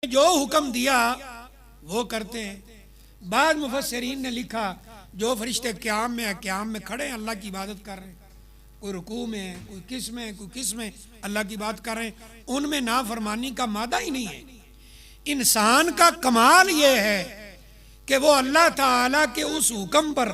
جو حکم دیا وہ کرتے ہیں۔ بعض مفسرین نے لکھا جو فرشتے قیام میں ہیں، قیام میں کھڑے ہیں، اللہ کی عبادت کر رہے ہیں، کوئی رکوع میں ہے، کوئی کس میں، کوئی کس میں اللہ کی بات کر رہے ہیں، ان میں نافرمانی کا مادہ ہی نہیں ہے۔ انسان کا کمال یہ ہے کہ وہ اللہ تعالیٰ کے اس حکم پر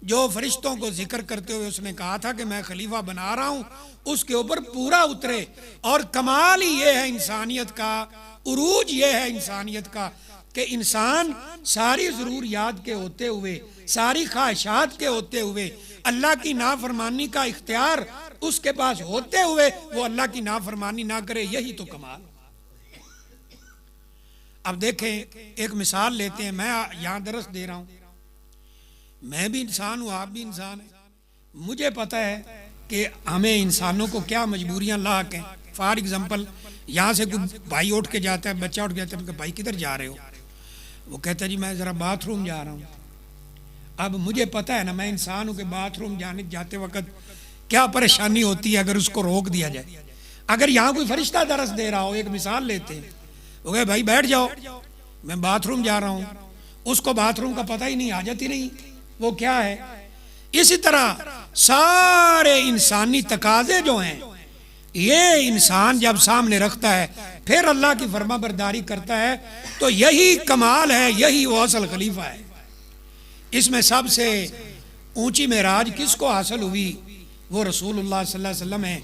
جو فرشتوں کو ذکر کرتے ہوئے اس نے کہا تھا کہ میں خلیفہ بنا رہا ہوں، اس کے اوپر پورا اترے۔ اور کمال ہی یہ ہے انسانیت کا، عروج یہ ہے انسانیت کا کہ انسان ساری ضروریات کے ہوتے ہوئے، ساری خواہشات کے ہوتے ہوئے، اللہ کی نافرمانی کا اختیار اس کے پاس ہوتے ہوئے وہ اللہ کی نافرمانی نہ کرے، یہی تو کمال۔ اب دیکھیں ایک مثال لیتے ہیں، میں یہاں درس دے رہا ہوں، میں بھی انسان ہوں، آپ بھی انسان ہیں، مجھے پتہ ہے کہ ہمیں انسانوں کو کیا مجبوریاں لاحق ہیں۔ فار ایگزامپل یہاں سے کوئی بھائی اٹھ کے جاتا ہے، بچہ اٹھ کے جاتا ہے، کہ بھائی کدھر جا رہے ہو؟ وہ کہتا ہے جی میں ذرا باتھ روم جا رہا ہوں۔ اب مجھے پتہ ہے نا، میں انسان ہوں کہ باتھ روم جاتے وقت کیا پریشانی ہوتی ہے اگر اس کو روک دیا جائے۔ اگر یہاں کوئی فرشتہ درس دے رہا ہو، ایک مثال لیتے ہیں، وہ کہے بھائی بیٹھ جاؤ میں باتھ روم جا رہا ہوں، اس کو باتھ روم کا پتہ ہی نہیں، حاجت ہی نہیں وہ کیا ہے۔ اسی طرح سارے انسانی تقاضے جو ہیں یہ انسان جب سامنے رکھتا ہے پھر اللہ کی فرما برداری کرتا ہے، تو یہی کمال ہے، یہی وہ اصل خلیفہ ہے۔ اس میں سب سے اونچی معراج کس کو حاصل ہوئی؟ وہ رسول اللہ صلی اللہ علیہ وسلم ہیں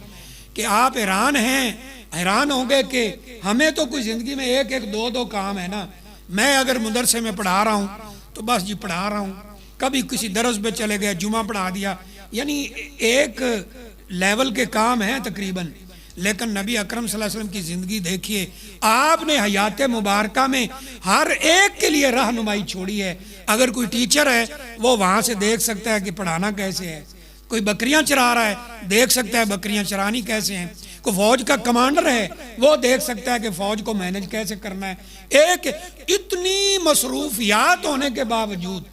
کہ آپ حیران ہوں گے کہ ہمیں تو کوئی زندگی میں ایک ایک دو دو کام ہے نا۔ میں اگر مدرسے میں پڑھا رہا ہوں تو بس جی پڑھا رہا ہوں، کبھی کسی درس پہ چلے گئے، جمعہ پڑھا دیا، یعنی ایک لیول کے کام ہیں تقریباً۔ لیکن نبی اکرم صلی اللہ علیہ وسلم کی زندگی دیکھیے، آپ نے حیات مبارکہ میں ہر ایک کے لیے رہنمائی چھوڑی ہے۔ اگر کوئی ٹیچر ہے وہ وہاں سے دیکھ سکتا ہے کہ پڑھانا کیسے ہے، کوئی بکریاں چرا رہا ہے دیکھ سکتا ہے بکریاں چرانی کیسے ہیں، کوئی فوج کا کمانڈر ہے وہ دیکھ سکتا ہے کہ فوج کو مینج کیسے کرنا ہے۔ ایک اتنی مصروفیات ہونے کے باوجود،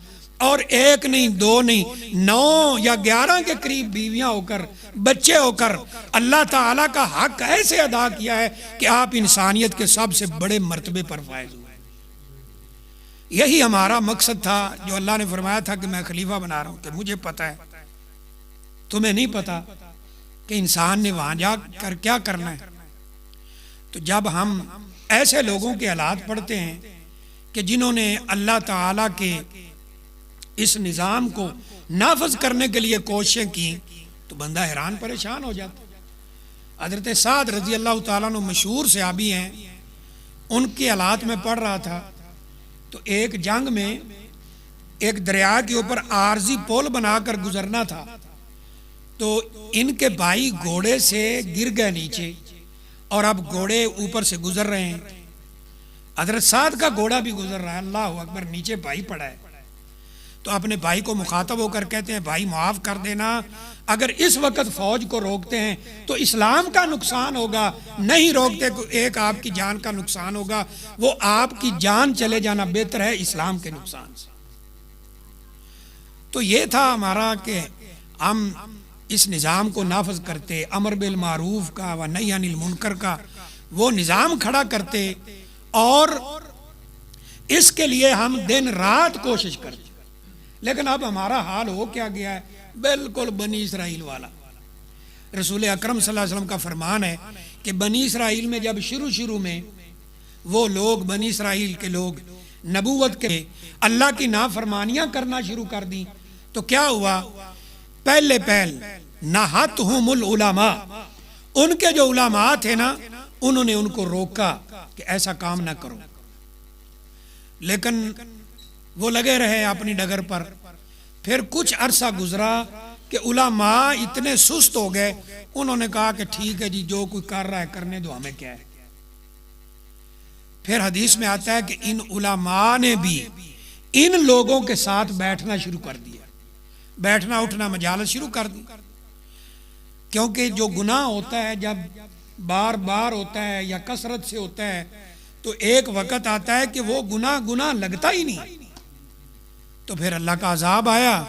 اور ایک نہیں دو نہیں 9 یا 11 کے قریب بیویاں ہو کر، بچے ہو کر اللہ تعالیٰ کا حق ایسے ادا کیا ہے کہ آپ انسانیت کے سب سے بڑے مرتبے پر فائز ہوئے۔ یہی ہمارا مقصد تھا جو اللہ نے فرمایا تھا کہ میں خلیفہ بنا رہا ہوں، کہ مجھے پتہ ہے تمہیں نہیں پتہ کہ انسان نے وہاں جا کر کیا کرنا ہے۔ تو جب ہم ایسے لوگوں کے حالات پڑھتے ہیں کہ جنہوں نے اللہ تعالیٰ کے اس نظام کو نافذ کرنے کے لیے کوششیں کی، تو بندہ حیران پریشان ہو جاتا۔ حضرت سعد رضی اللہ تعالیٰ عنہ مشہور صحابی ہیں، ان کے حالات میں پڑھ رہا تھا تو ایک جنگ میں ایک دریا کے اوپر عارضی پل بنا کر گزرنا تھا، تو ان کے بھائی گھوڑے سے گر گئے نیچے، اور اب گھوڑے اوپر سے گزر رہے ہیں، حضرت سعد کا گھوڑا بھی گزر رہا ہے، اللہ اکبر، نیچے بھائی پڑا ہے۔ تو اپنے بھائی کو مخاطب ہو کر کہتے ہیں بھائی معاف کر دینا، اگر اس وقت فوج کو روکتے ہیں تو اسلام کا نقصان ہوگا، نہیں روکتے تو ایک آپ کی جان کا نقصان ہوگا، وہ آپ کی جان چلے جانا بہتر ہے اسلام کے نقصان سے۔ تو یہ تھا ہمارا کہ ہم اس نظام کو نافذ کرتے، امر بالمعروف کا و نہی عن المنکر کا وہ نظام کھڑا کرتے، اور اس کے لیے ہم دن رات کوشش کرتے۔ لیکن اب ہمارا حال ہو کیا گیا ہے؟ بالکل بنی اسرائیل والا۔ رسول اکرم صلی اللہ علیہ وسلم کا فرمان ہے کہ بنی اسرائیل میں جب شروع میں وہ لوگ، بنی اسرائیل کے لوگ نبوت کے اللہ کی نافرمانیاں کرنا شروع کر دی، تو کیا ہوا؟ پہل نہتہم العلماء، ان کے جو علماء تھے نا، انہوں نے ان کو روکا کہ ایسا کام نہ کرو، لیکن وہ لگے رہے اپنی ڈگر پر۔ پھر کچھ عرصہ گزرا کہ علماء اتنے سست ہو گئے، انہوں نے کہا کہ ٹھیک ہے جی جو کوئی کر رہا ہے کرنے دو، ہمیں کیا ہے۔ پھر حدیث میں آتا ہے کہ ان علماء نے بھی ان لوگوں کے ساتھ بیٹھنا شروع کر دیا، بیٹھنا اٹھنا مجالس شروع کر دی، کیونکہ جو گناہ ہوتا ہے جب بار بار ہوتا ہے یا کثرت سے ہوتا ہے تو ایک وقت آتا ہے کہ وہ گناہ لگتا ہی نہیں۔ تو پھر اللہ کا عذاب آیا،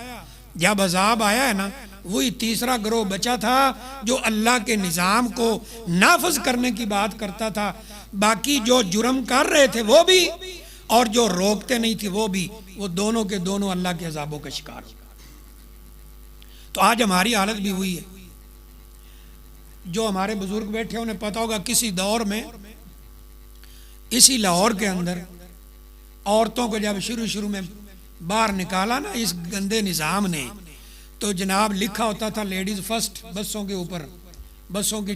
جب عذاب آیا ہے نا وہی تیسرا گروہ بچا تھا جو اللہ کے نظام کو نافذ کرنے کی بات کرتا تھا. باقی جو جرم کر رہے تھے وہ بھی اور جو روکتے نہیں تھے وہ بھی، وہ دونوں کے دونوں اللہ کے عذابوں کا شکار ہو. تو آج ہماری حالت بھی ہوئی ہے. جو ہمارے بزرگ بیٹھے انہیں پتا ہوگا کسی دور میں اسی لاہور کے اندر عورتوں کو جب شروع میں باہر نکالا نا اس گندے نظام نے، تو جناب لکھا ہوتا تھا لیڈیز فرسٹ بسوں کے اوپر، بسوں کی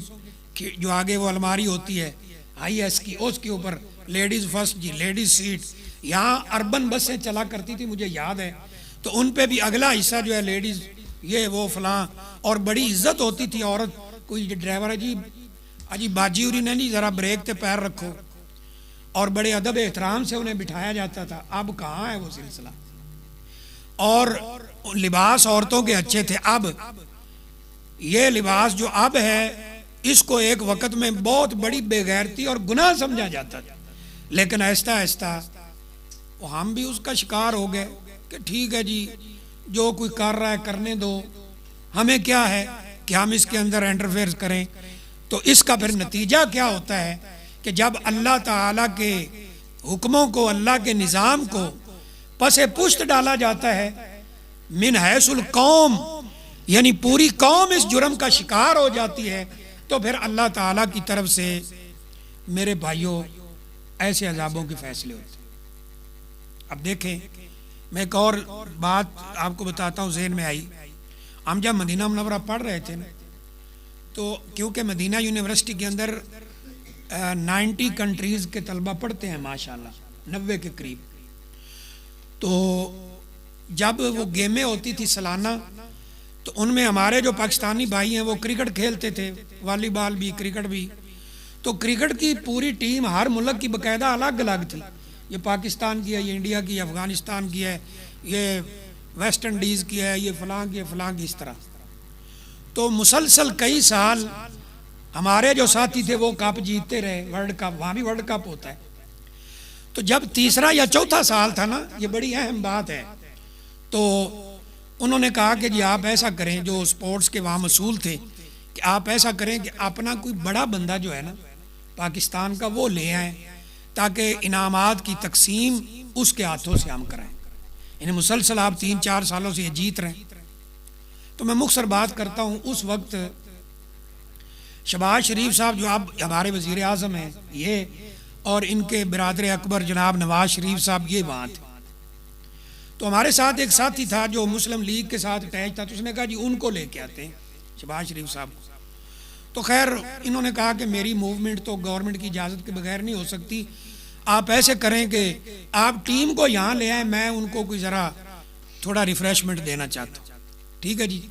جو آگے وہ الماری ہوتی ہے آئی ایس کی، اس کے اوپر لیڈیز فرسٹ جی، لیڈیز سیٹ. یہاں اربن بسیں چلا کرتی تھی مجھے یاد ہے، تو ان پہ بھی اگلا حصہ جو ہے لیڈیز یہ وہ فلاں، اور بڑی عزت ہوتی تھی. عورت کوئی ڈرائیور اجی باجی ہوری نے نہیں ذرا بریک تے پیر رکھو، اور بڑے ادب احترام سے انہیں بٹھایا جاتا تھا. اب کہاں ہے وہ سلسلہ. اور لباس عورتوں کے اچھے تھے. اب یہ لباس جو اب ہے اس کو ایک وقت میں بہت بڑی بے غیرتی اور گناہ سمجھا جاتا تھا، لیکن آہستہ آہستہ ہم بھی اس کا شکار ہو گئے کہ ٹھیک ہے جی جو کوئی کر رہا ہے کرنے دو، ہمیں کیا ہے کہ ہم اس کے اندر انٹرفیئر کریں. تو اس کا پھر نتیجہ کیا ہوتا ہے کہ جب اللہ تعالیٰ کے حکموں کو، اللہ کے نظام کو پس پشت ڈالا جاتا ہے، من حیث القوم، یعنی پوری قوم اس جرم کا شکار ہو جاتی ہے، تو پھر اللہ تعالیٰ کی طرف سے میرے بھائیوں ایسے عذابوں کے فیصلے ہوتے ہیں. اب دیکھیں میں ایک اور بات آپ کو بتاتا ہوں ذہن میں آئی. ہم جب مدینہ منورہ پڑھ رہے تھے نا، تو کیونکہ مدینہ یونیورسٹی کے اندر 90 کنٹریز کے طلبہ پڑھتے ہیں ماشاءاللہ، 90 کے قریب. تو جب وہ گیمیں ہوتی تھی سالانہ، تو ان میں ہمارے جو پاکستانی بھائی ہیں وہ کرکٹ کھیلتے تھے، والی بال بھی کرکٹ بھی. تو کرکٹ کی پوری ٹیم ہر ملک کی باقاعدہ الگ الگ تھی. یہ پاکستان کی ہے، یہ انڈیا کی ہے، افغانستان کی ہے، یہ ویسٹ انڈیز کی ہے، یہ فلاں کی ہے، فلاں کی، اس طرح. تو مسلسل کئی سال ہمارے جو ساتھی تھے وہ کپ جیتتے رہے، ورلڈ کپ، وہاں بھی ورلڈ کپ ہوتا ہے. تو جب تیسرا یا چوتھا سال تھا نا، یہ بڑی اہم بات ہے، تو انہوں نے کہا کہ جی آپ ایسا کریں، جو سپورٹس کے وہاں مسئول تھے، کہ آپ ایسا کریں کہ اپنا کوئی بڑا بندہ جو ہے نا پاکستان کا وہ لے آئیں، تاکہ انعامات کی تقسیم اس کے ہاتھوں سے ہم کرائیں. یعنی مسلسل آپ 3-4 سالوں سے یہ جیت رہے ہیں. تو میں مختصر بات کرتا ہوں. اس وقت شہباز شریف صاحب جو اب ہمارے وزیر اعظم ہیں یہ، اور ان کے برادر اکبر جناب نواز شریف صاحب یہ وہاں تھے. تو ہمارے ساتھ ایک ساتھی تھا جو مسلم لیگ کے ساتھ اٹیچ تھا، تو اس نے کہا جی ان کو لے کے آتے ہیں شہباز شریف صاحب کو. تو خیر انہوں نے کہا کہ میری موومنٹ تو گورنمنٹ کی اجازت کے بغیر نہیں ہو سکتی، آپ ایسے کریں کہ آپ ٹیم کو یہاں لے آئیں، میں ان کو کوئی ذرا تھوڑا ریفریشمنٹ دینا چاہتا ہوں. ٹھیک ہے جی.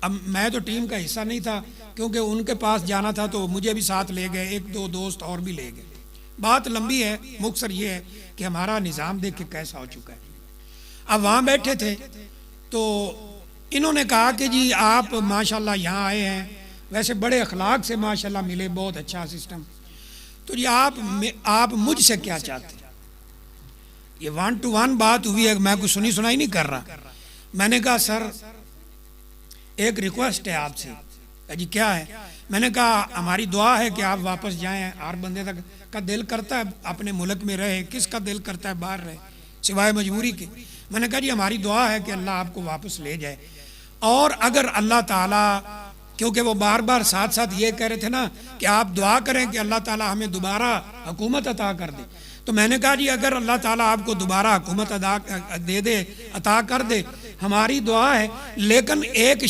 اب میں تو ٹیم کا حصہ نہیں تھا، کیونکہ ان کے پاس جانا تھا تو مجھے بھی ساتھ لے گئے، 1-2 دوست اور بھی لے گئے. بات لمبی ہے، مختصر یہ ہے کہ ہمارا نظام دیکھ کے کیسا ہو چکا ہے. اب وہاں بیٹھے تھے تو انہوں نے کہا کہ جی آپ ماشاءاللہ یہاں آئے ہیں، ویسے بڑے اخلاق سے ماشاءاللہ ملے، بہت اچھا سسٹم، تو جی آپ مجھ سے کیا چاہتے ہیں. یہ 1 to 1 بات ہوئی ہے، میں کوئی سنی سنائی نہیں کر رہا. میں نے کہا سر ایک ریکویسٹ ہے آپ سے. جی کیا ہے؟ میں نے کہا ہماری دعا ہے کہ آپ واپس جائیں. ہر بندے کا دل کرتا ہے اپنے ملک میں رہے، کس کا دل کرتا ہے باہر رہے سوائے مجبوری کے. میں نے کہا جی ہماری دعا ہے کہ اللہ آپ کو واپس لے جائے، اور اگر اللہ تعالیٰ، کیونکہ وہ بار بار ساتھ ساتھ یہ کہہ رہے تھے نا کہ آپ دعا کریں کہ اللہ تعالیٰ ہمیں دوبارہ حکومت عطا کر دے، تو میں نے کہا جی اگر اللہ تعالیٰ آپ کو دوبارہ حکومت عطا کر دے ہماری دعا ہے، لیکن ایک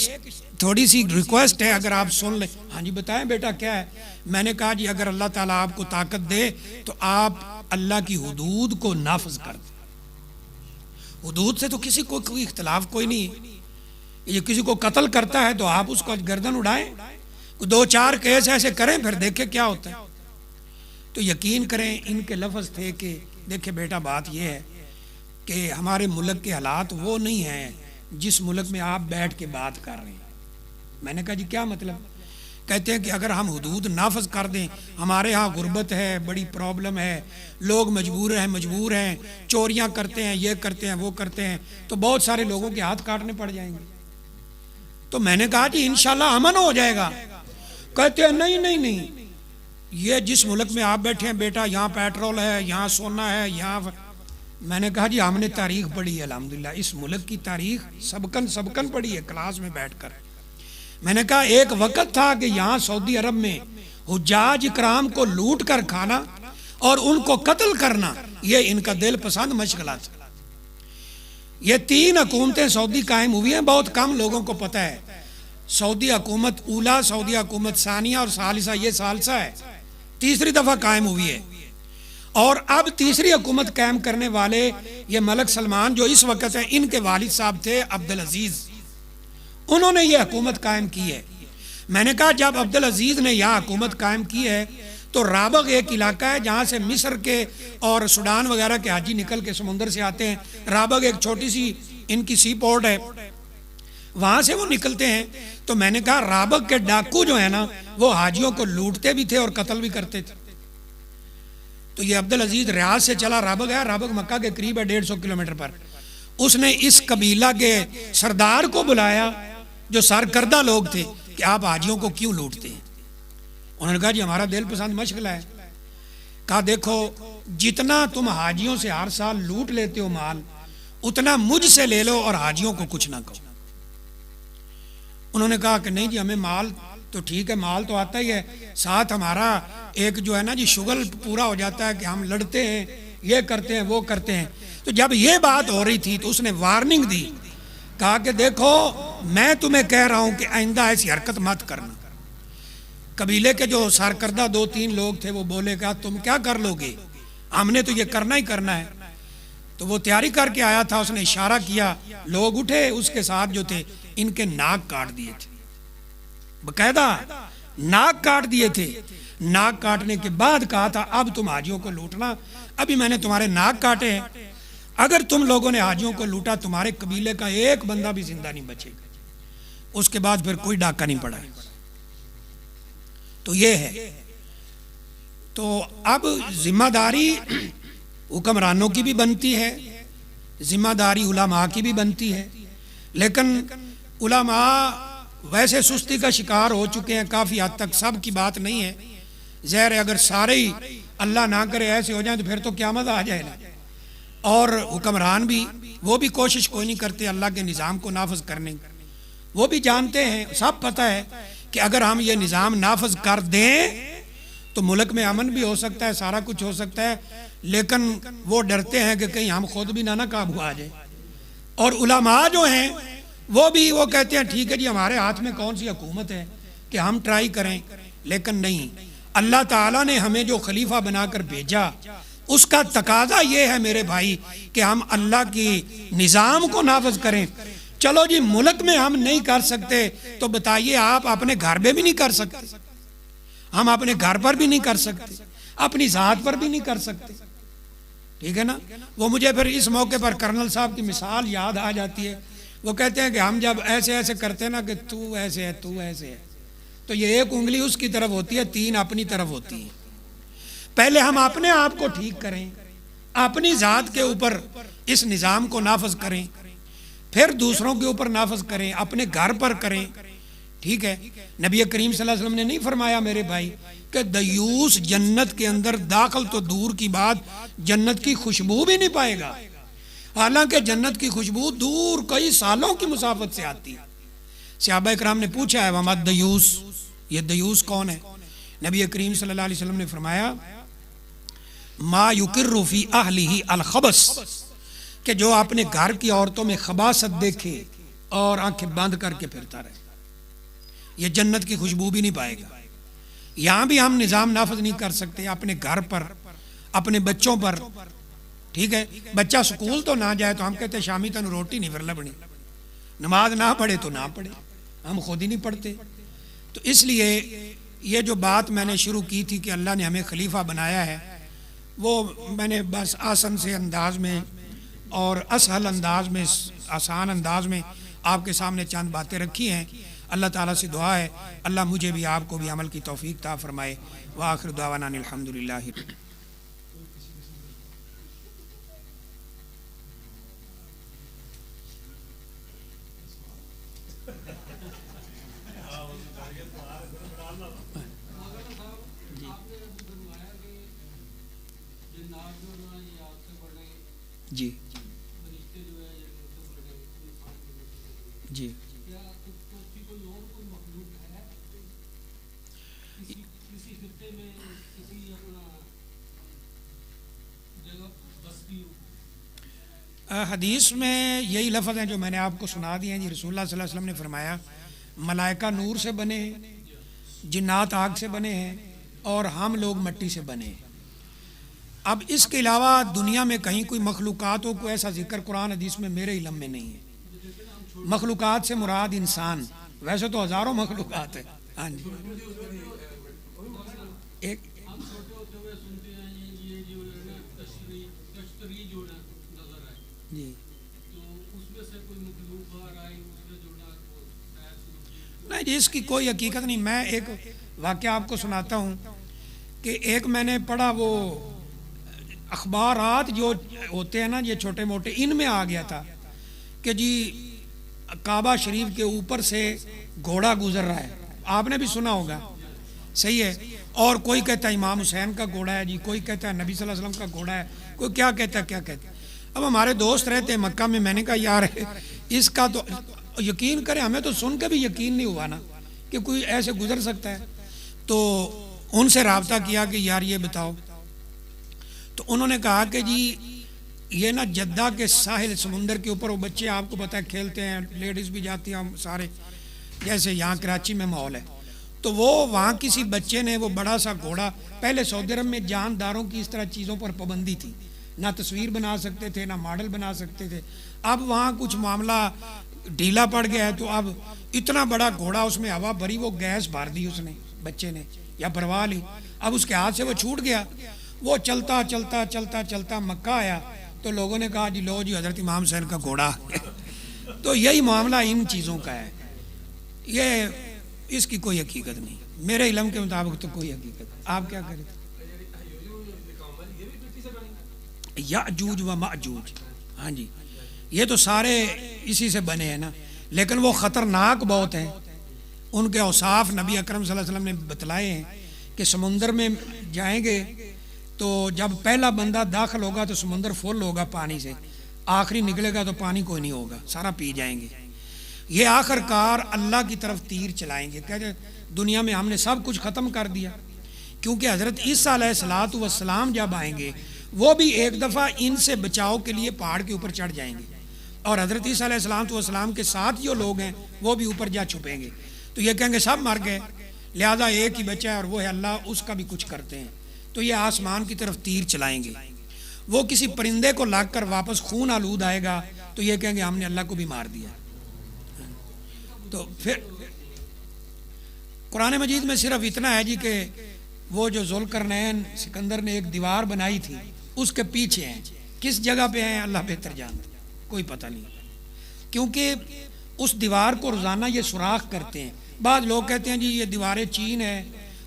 تھوڑی سی ریکویسٹ ہے اگر آپ سن لیں. ہاں جی بتائیں بیٹا کیا ہے؟ میں نے کہا جی اگر اللہ تعالیٰ آپ کو طاقت دے تو آپ اللہ کی حدود کو نافذ کر دیں. حدود سے تو کسی کو کوئی اختلاف کوئی نہیں. یہ کسی کو قتل کرتا ہے تو آپ اس کو گردن اڑائیں، 2-4 کیس ایسے کریں پھر دیکھیں کیا ہوتا ہے. تو یقین کریں ان کے لفظ تھے کہ دیکھیں بیٹا بات یہ ہے کہ ہمارے ملک کے حالات وہ نہیں ہیں جس ملک میں آپ بیٹھ کے بات کر رہے ہیں. میں نے کہا جی کیا مطلب؟ کہتے ہیں کہ اگر ہم حدود نافذ کر دیں، ہمارے ہاں غربت ہے، بڑی پرابلم ہے، لوگ مجبور ہیں، چوریاں کرتے ہیں، یہ کرتے ہیں وہ کرتے ہیں، تو بہت سارے لوگوں کے ہاتھ کاٹنے پڑ جائیں گے. تو میں نے کہا جی انشاءاللہ امن ہو جائے گا. کہتے ہیں نہیں نہیں نہیں، یہ جس ملک میں آپ بیٹھے ہیں بیٹا، یہاں پیٹرول ہے، یہاں سونا ہے، یہاں. میں نے کہا جی ہم نے تاریخ پڑھی ہے الحمدللہ، اس ملک کی تاریخ سبکن پڑھی ہے کلاس میں بیٹھ کر. میں نے کہا ایک وقت تھا کہ یہاں سعودی عرب میں حجاج اکرام کو لوٹ کر کھانا اور ان کو قتل کرنا یہ ان کا دل پسند مشغلہ تھا. یہ 3 حکومتیں سعودی قائم ہوئی ہیں، بہت کم لوگوں کو پتہ ہے. سعودی حکومت اولا، سعودی حکومت ثانیہ اور ثالثہ، یہ ثالثہ ہے، تیسری دفعہ قائم ہوئی ہے. اور اب تیسری حکومت قائم کرنے والے یہ ملک سلمان جو اس وقت ہیں، ان کے والد صاحب تھے عبدالعزیز، انہوں نے یہ حکومت قائم کی ہے. میں نے کہا جب عبدالعزیز نے یہاں حکومت قائم کی ہے تو رابغ ایک علاقہ ہے جہاں سے مصر کے اور سوڈان وغیرہ کے حاجی نکل کے سمندر سے آتے ہیں. رابغ ایک چھوٹی سی ان کی سی پورٹ ہے، وہاں سے وہ نکلتے ہیں. تو میں نے کہا رابغ کے ڈاکو جو ہیں نا وہ حاجیوں کو لوٹتے بھی تھے اور قتل بھی کرتے تھے. تو یہ عبدالعزیز ریاض سے چلا رابغ ہے، رابغ مکہ کے قریب ہے 150 کلومیٹر پر. اس نے اس قبیلہ کے سردار کو بلایا جو سرکردہ لوگ تھے کہ آپ حاجیوں کو کیوں لوٹتے ہیں. انہوں نے کہا جی ہمارا دل پسند مشغلہ ہے. کہا دیکھو جتنا تم حاجیوں سے ہر سال لوٹ لیتے ہو مال، اتنا مجھ سے لے لو اور حاجیوں کو کچھ نہ کہو. انہوں نے کہا کہ نہیں جی ہمیں مال تو ٹھیک ہے، مال تو آتا ہی ہے، ساتھ ہمارا ایک جو ہے نا جی شغل پورا ہو جاتا ہے کہ ہم لڑتے ہیں، یہ کرتے ہیں، وہ کرتے ہیں. تو جب یہ بات ہو رہی تھی تو اس نے وارننگ دی، کہا کہ دیکھو میں تمہیں کہہ رہا ہوں کہ آئندہ ایسی حرکت مت کرنا. قبیلے کے جو سرکردہ 2-3 لوگ تھے وہ بولے کہ تم کیا کر لو گے، ہم نے تو یہ کرنا ہی کرنا ہے. تو وہ تیاری کر کے آیا تھا، اس نے اشارہ کیا، لوگ اٹھے، اس کے ساتھ جو تھے ان کے ناک کاٹ دیے تھے، باقاعدہ ناک کاٹ دیے تھے. ناک کاٹنے کے بعد کہا تھا اب تم حاجیوں کو لوٹنا، ابھی میں نے تمہارے ناک کاٹے ہیں، اگر تم لوگوں نے حاجیوں کو لوٹا تمہارے قبیلے کا ایک بندہ بھی زندہ نہیں بچے گا. اس کے بعد پھر کوئی ڈاکہ نہیں پڑا. تو یہ ہے. تو اب ذمہ داری حکمرانوں کی بھی بنتی ہے، ذمہ داری علماء کی بھی بنتی ہے، لیکن علماء ویسے سستی کا شکار ہو چکے ہیں کافی حد تک، سب کی بات نہیں ہے. ظاہر ہے اگر سارے ہی اللہ نہ کرے ایسے ہو جائیں تو پھر تو قیامت آ جائے گا. اور حکمران بھی وہ بھی کوشش کوئی نہیں کرتے اللہ کے نظام کو نافذ کرنے. وہ بھی جانتے ہیں، سب پتہ ہے کہ اگر ہم یہ نظام نافذ کر دیں تو ملک میں امن بھی ہو سکتا ہے، سارا کچھ ہو سکتا ہے، لیکن وہ ڈرتے ہیں کہ کہیں ہم خود بھی نہ قابو آ جائیں. اور علماء جو ہیں وہ کہتے ہیں ٹھیک ہے جی ہمارے ہاتھ میں کون سی حکومت ہے کہ ہم ٹرائی کریں، لیکن نہیں، اللہ تعالیٰ نے ہمیں جو خلیفہ بنا کر بھیجا اس کا تقاضا یہ ہے میرے بھائی کہ ہم اللہ کی نظام کو نافذ کریں. چلو جی ملک میں ہم نہیں کر سکتے تو بتائیے آپ اپنے گھر میں بھی نہیں کر سکتے، ہم اپنے گھر پر بھی نہیں کر سکتے، اپنی ذات پر بھی نہیں کر سکتے. ٹھیک ہے نا. وہ مجھے پھر اس موقع پر کرنل صاحب کی مثال یاد آ جاتی ہے. وہ کہتے ہیں کہ ہم جب ایسے ایسے کرتے ہیں نا کہ تو ایسے ہے تو ایسے ہے، تو یہ ایک انگلی اس کی طرف ہوتی ہے، 3 اپنی طرف ہوتی ہیں. پہلے ہم اپنے آپ کو ٹھیک کریں، اپنی ذات کے اوپر اس نظام کو نافذ کریں، پھر دوسروں کے اوپر نافذ کریں، اپنے گھر پر کریں. ٹھیک ہے. نبی کریم صلی اللہ علیہ وسلم نے نہیں فرمایا میرے بھائی کہ دیوس جنت کے اندر داخل تو دور کی بات جنت کی خوشبو بھی نہیں پائے گا، حالانکہ جنت کی خوشبو دور کئی سالوں کی مسافت سے آتی ہے. صحابہ اکرام نے پوچھا ہے وما دیوس، یہ دیوس کون ہے؟ نبی کریم صلی اللہ علیہ وسلم نے فرمایا ما یقر فی اہلہ الخبث، کہ جو اپنے گھر کی عورتوں میں خباثت دیکھے اور آنکھیں بند کر کے پھرتا رہے، یہ جنت کی خوشبو بھی نہیں پائے گا. یہاں بھی ہم نظام نافذ نہیں کر سکتے اپنے گھر پر، اپنے بچوں پر. ٹھیک ہے. بچہ سکول تو نہ جائے تو ہم کہتے ہیں شامی تن روٹی نہیں پھر لبنی، نماز نہ پڑھے تو نہ پڑھے، ہم خود ہی نہیں پڑھتے. تو اس لیے یہ جو بات میں نے شروع کی تھی کہ اللہ نے ہمیں خلیفہ بنایا ہے، وہ میں نے بس آسن سے انداز میں اور اسہل انداز میں، آسان انداز میں آپ کے سامنے چند باتیں رکھی ہیں. اللہ تعالیٰ سے دعا ہے اللہ مجھے بھی آپ کو بھی عمل کی توفیق عطا فرمائے. وآخر دعوانا الحمدللہ. جی جی حدیث میں یہی لفظ ہیں جو میں نے آپ کو سنا دیے ہیں جی. رسول اللہ صلی اللہ علیہ وسلم نے فرمایا ملائکہ نور سے بنے ہیں, جنات آگ سے بنے ہیں, اور ہم لوگ مٹی سے بنے ہیں. اب اس کے علاوہ دنیا میں کہیں کوئی مخلوقات ہو, کوئی ایسا ذکر قرآن حدیث میں میرے علم میں نہیں ہے. مخلوقات سے مراد انسان, ویسے تو ہزاروں مخلوقات ہیں. ہاں جی ایک جی نہیں جی, اس کی کوئی حقیقت نہیں. میں ایک واقعہ آپ کو سناتا ہوں کہ ایک میں نے پڑھا, وہ اخبارات جو ہوتے ہیں نا یہ چھوٹے موٹے, ان میں آ گیا تھا کہ جی کعبہ شریف کے اوپر سے گھوڑا گزر رہا ہے. آپ نے بھی سنا ہوگا, صحیح ہے. اور کوئی کہتا ہے امام حسین کا گھوڑا ہے جی, کوئی کہتا ہے نبی صلی اللہ علیہ وسلم کا گھوڑا ہے, کوئی کیا کہتا ہے کیا کہتا ہے. اب ہمارے دوست رہتے ہیں مکہ میں, میں نے کہا یار اس کا تو یقین کریں, ہمیں تو سن کے بھی یقین نہیں ہوا نا کہ کوئی ایسے گزر سکتا ہے. تو ان سے رابطہ کیا کہ یار یہ بتاؤ, تو انہوں نے کہا کہ جی یہ نا جدہ کے ساحل سمندر کے اوپر وہ بچے آپ کو پتہ ہے کھیلتے ہیں, لیڈیز بھی جاتی ہیں سارے, جیسے یہاں کراچی میں ماحول ہے. تو وہ وہاں کسی بچے نے وہ بڑا سا گھوڑا, پہلے سعودی عرب میں جانداروں کی اس طرح چیزوں پر پابندی تھی, نہ تصویر بنا سکتے تھے نہ ماڈل بنا سکتے تھے. اب وہاں کچھ معاملہ ڈھیلا پڑ گیا ہے, تو اب اتنا بڑا گھوڑا, اس میں ہوا بھری, وہ گیس بھر دی اس نے بچے نے یا بھروا لی. اب اس کے ہاتھ سے وہ چھوٹ گیا, وہ چلتا چلتا چلتا چلتا مکہ آیا. تو لوگوں نے کہا جی لو جی حضرت امام حسین کا گھوڑا. تو یہی معاملہ ان چیزوں کا ہے, یہ اس کی کوئی حقیقت نہیں میرے علم کے مطابق, تو کوئی حقیقت. آپ کیا کریں؟ یاجوج و ماجوج, ہاں جی یہ تو سارے اسی سے بنے ہیں نا, لیکن وہ خطرناک بہت ہیں. ان کے اوصاف نبی اکرم صلی اللہ علیہ وسلم نے بتلائے ہیں کہ سمندر میں جائیں گے تو جب پہلا بندہ داخل ہوگا تو سمندر فل ہوگا پانی سے, آخری نکلے گا تو پانی کوئی نہیں ہوگا, سارا پی جائیں گے. یہ آخر کار اللہ کی طرف تیر چلائیں گے, کہتے دنیا میں ہم نے سب کچھ ختم کر دیا. کیونکہ حضرت عیسیٰ علیہ الصلوۃ والسلام جب آئیں گے وہ بھی ایک دفعہ ان سے بچاؤ کے لیے پہاڑ کے اوپر چڑھ جائیں گے, اور حضرت عیسیٰ علیہ الصلوۃ والسلام کے ساتھ جو لوگ ہیں وہ بھی اوپر جا چھپیں گے. تو یہ کہیں گے سب مر گئے, لہذا ایک ہی بچا ہے اور وہ ہے اللہ, اس کا بھی کچھ کرتے ہیں. تو یہ آسمان کی طرف تیر چلائیں گے. وہ کسی پرندے کو لاگ کر واپس خون آلود آئے گا تو یہ کہیں گے ہم نے اللہ کو بھی مار دیا. تو پھر قرآن مجید میں صرف اتنا ہے جی کہ وہ جو ذوالقرنین سکندر نے ایک دیوار بنائی تھی اس کے پیچھے ہیں, کس جگہ پہ ہیں اللہ بہتر جانتا, کوئی پتہ نہیں. کیونکہ اس دیوار کو روزانہ یہ سوراخ کرتے ہیں. بعض لوگ کہتے ہیں جی یہ دیواریں چین ہے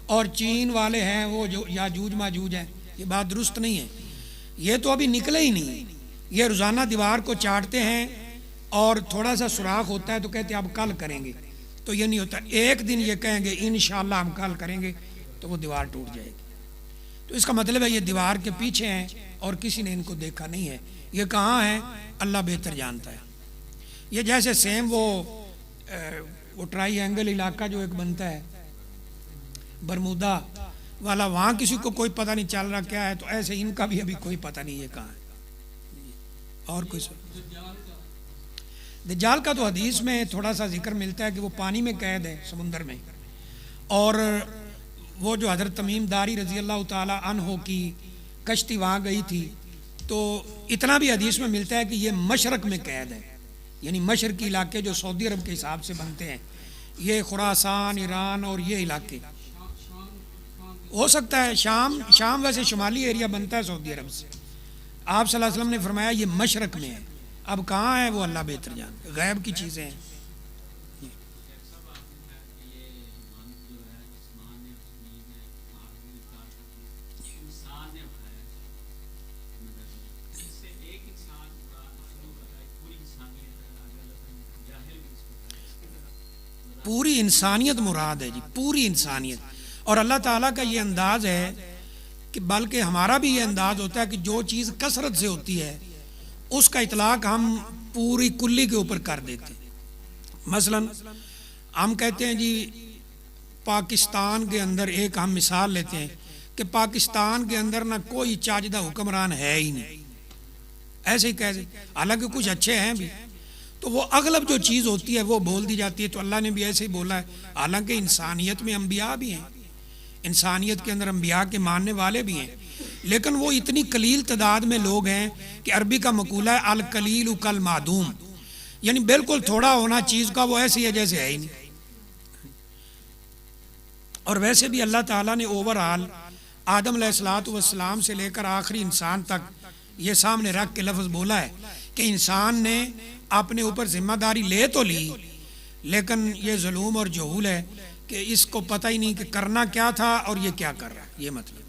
اور چین والے ہیں وہ جو یاجوج ماجوج ہیں, یہ بات درست نہیں ہے. یہ تو ابھی نکلے ہی نہیں, یہ روزانہ دیوار کو چاٹتے ہیں اور تھوڑا سا سوراخ ہوتا ہے تو کہتے ہیں اب کل کریں گے, تو یہ نہیں ہوتا. ایک دن یہ کہیں گے انشاءاللہ ہم کل کریں گے تو وہ دیوار ٹوٹ جائے گی. تو اس کا مطلب ہے یہ دیوار کے پیچھے ہیں اور کسی نے ان کو دیکھا نہیں ہے. یہ کہاں ہے اللہ بہتر جانتا ہے. یہ جیسے سیم وہ ٹرائی اینگل علاقہ جو ایک بنتا ہے برمودا والا, وہاں کسی کو کوئی پتہ نہیں چل رہا کیا ہے, تو ایسے ان کا بھی ابھی کوئی پتہ نہیں ہے کہاں ہے. اور کوئی دجال کا تو حدیث میں تھوڑا سا ذکر ملتا ہے کہ وہ پانی میں قید ہے سمندر میں, اور وہ جو حضرت تمیم داری رضی اللہ تعالی عنہ کی کشتی وہاں گئی تھی, تو اتنا بھی حدیث میں ملتا ہے کہ یہ مشرق میں قید ہے, یعنی مشرقی علاقے جو سعودی عرب کے حساب سے بنتے ہیں, یہ خراسان, ایران اور یہ علاقے. ہو سکتا ہے شام ویسے شمالی ایریا بنتا ہے سعودی عرب سے. آپ صلی اللہ علیہ وسلم نے فرمایا یہ مشرق میں ہے, اب کہاں ہے وہ اللہ بہتر جانتا, غیب کی چیزیں ہیں. پوری انسانیت مراد ہے جی, پوری انسانیت. اور اللہ تعالیٰ کا یہ انداز ہے کہ بلکہ ہمارا بھی یہ انداز ہوتا ہے کہ جو چیز کثرت سے ہوتی ہے اس کا اطلاق ہم پوری کلی کے اوپر کر دیتے ہیں۔ مثلا ہم کہتے ہیں جی پاکستان کے اندر، ایک ہم مثال لیتے ہیں کہ پاکستان کے اندر نہ کوئی چاجدہ حکمران ہے ہی نہیں، ایسے ہی کہہ دیں، حالانکہ کچھ اچھے ہیں بھی، تو وہ اغلب جو چیز ہوتی ہے وہ بول دی جاتی ہے۔ تو اللہ نے بھی ایسے ہی بولا ہے، حالانکہ انسانیت میں انبیاء بھی ہیں، انسانیت کے اندر انبیاء کے ماننے والے بھی ہیں، لیکن وہ اتنی قلیل تعداد میں لوگ ہیں کہ عربی کا مقولہ ہے القلیل کالمعدوم، یعنی بالکل تھوڑا ہونا چیز کا وہ ایسی ہے جیسے ہے ہی نہیں۔ اور ویسے بھی اللہ تعالیٰ نے اوورآل آدم علیہ السلام سے لے کر آخری انسان تک یہ سامنے رکھ کے لفظ بولا ہے کہ انسان نے اپنے اوپر ذمہ داری لے تو لی، لیکن یہ ظلم اور جہول ہے کہ اس کو پتہ ہی نہیں کہ کرنا کیا تھا اور یہ کیا کر رہا ہے، یہ مطلب۔